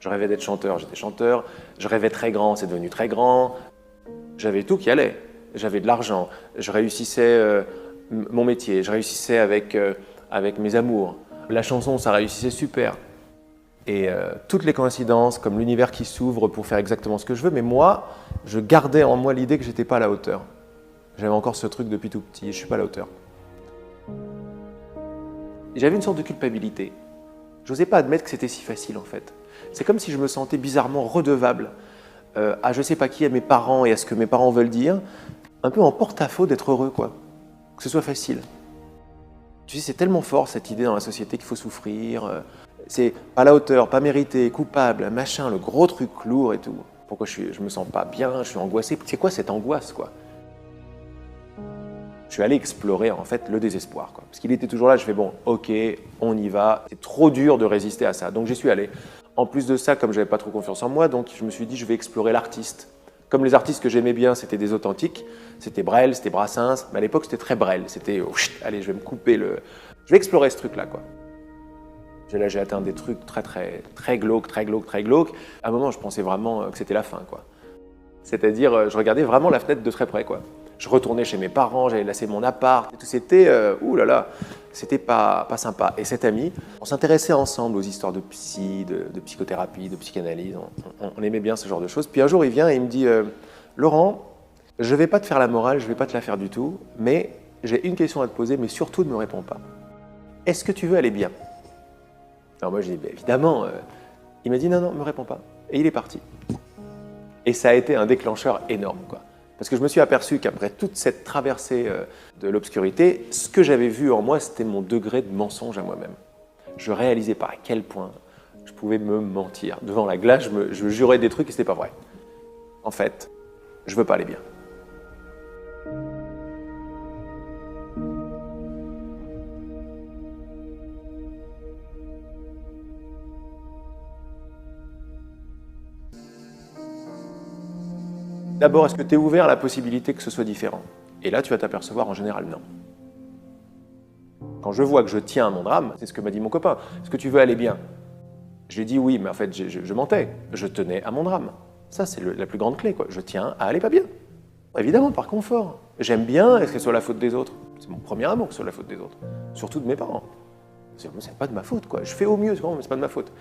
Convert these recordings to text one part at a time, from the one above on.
Je rêvais d'être chanteur, j'étais chanteur. Je rêvais très grand, c'est devenu très grand. J'avais tout qui allait. J'avais de l'argent, je réussissais mon métier, je réussissais avec mes amours. La chanson, ça réussissait super. Et toutes les coïncidences, comme l'univers qui s'ouvre pour faire exactement ce que je veux, mais moi, je gardais en moi l'idée que je n'étais pas à la hauteur. J'avais encore ce truc depuis tout petit, je ne suis pas à la hauteur. J'avais une sorte de culpabilité. Je n'osais pas admettre que c'était si facile en fait. C'est comme si je me sentais bizarrement redevable à je ne sais pas qui, à mes parents et à ce que mes parents veulent dire, un peu en porte-à-faux d'être heureux, quoi. Que ce soit facile. Tu sais, c'est tellement fort cette idée dans la société qu'il faut souffrir. C'est pas à la hauteur, pas mérité, coupable, machin, le gros truc lourd et tout. Pourquoi je me sens pas bien, je suis angoissé. C'est quoi cette angoisse, quoi? Je suis allé explorer en fait le désespoir, quoi. Parce qu'il était toujours là, je fais bon, ok, on y va. C'est trop dur de résister à ça, donc j'y suis allé. En plus de ça, comme j'avais pas trop confiance en moi, donc je me suis dit je vais explorer l'artiste. Comme les artistes que j'aimais bien, c'était des authentiques, c'était Brel, c'était Brassens, mais à l'époque c'était très Brel, c'était allez, je vais me couper le... Je vais explorer ce truc-là, quoi. Là, j'ai atteint des trucs très glauques, très glauques, très glauques. À un moment, je pensais vraiment que c'était la fin, quoi. C'est-à-dire, je regardais vraiment la fenêtre de très près, quoi. Je retournais chez mes parents, j'allais lasser mon appart, et tout. C'était, oulala, c'était pas sympa. Et cet ami, on s'intéressait ensemble aux histoires de psy, de psychothérapie, de psychanalyse. On aimait bien ce genre de choses. Puis un jour, il vient et il me dit, Laurent, je vais pas te faire la morale, je vais pas te la faire du tout, mais j'ai une question à te poser, mais surtout ne me réponds pas. Est-ce que tu veux aller bien? Alors moi, je dis, évidemment. Il m'a dit, non, me réponds pas. Et il est parti. Et ça a été un déclencheur énorme, quoi. Parce que je me suis aperçu qu'après toute cette traversée de l'obscurité, ce que j'avais vu en moi, c'était mon degré de mensonge à moi-même. Je réalisais pas à quel point je pouvais me mentir. Devant la glace, je jurais des trucs et c'était pas vrai. En fait, je veux pas aller bien. D'abord, est-ce que tu es ouvert à la possibilité que ce soit différent? Et là, tu vas t'apercevoir en général non. Quand je vois que je tiens à mon drame, c'est ce que m'a dit mon copain, est-ce que tu veux aller bien? Je lui ai dit oui, mais en fait, je mentais. Je tenais à mon drame. Ça, c'est la plus grande clé, quoi. Je tiens à aller pas bien. Évidemment, par confort. J'aime bien, est-ce que ce soit la faute des autres? C'est mon premier amour que ce soit la faute des autres. Surtout de mes parents. C'est pas de ma faute, quoi. Je fais au mieux, mais c'est pas de ma faute.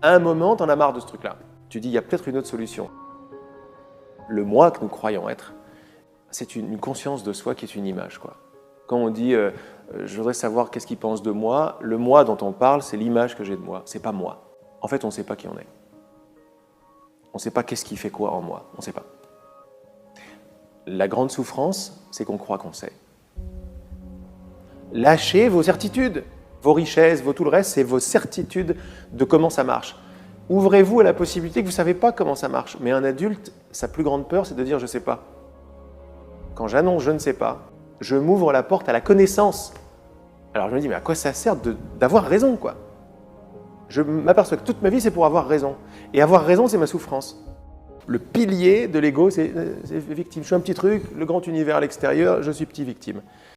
À un moment, t'en as marre de ce truc-là. Tu dis, il y a peut-être une autre solution. Le moi que nous croyons être, c'est une conscience de soi qui est une image, quoi. Quand on dit je voudrais savoir qu'est-ce qu'il pense de moi, le moi dont on parle, c'est l'image que j'ai de moi, c'est pas moi. En fait, on ne sait pas qui on est. On ne sait pas qu'est-ce qui fait quoi en moi, on ne sait pas. La grande souffrance, c'est qu'on croit qu'on sait. Lâchez vos certitudes, vos richesses, tout le reste, c'est vos certitudes de comment ça marche. Ouvrez-vous à la possibilité que vous ne savez pas comment ça marche. Mais un adulte, sa plus grande peur, c'est de dire « je ne sais pas ». Quand j'annonce « je ne sais pas », je m'ouvre la porte à la connaissance. Alors je me dis « mais à quoi ça sert d'avoir raison, quoi ?» Je m'aperçois que toute ma vie, c'est pour avoir raison. Et avoir raison, c'est ma souffrance. Le pilier de l'ego, c'est victime. Je suis un petit truc, le grand univers à l'extérieur, je suis petit victime.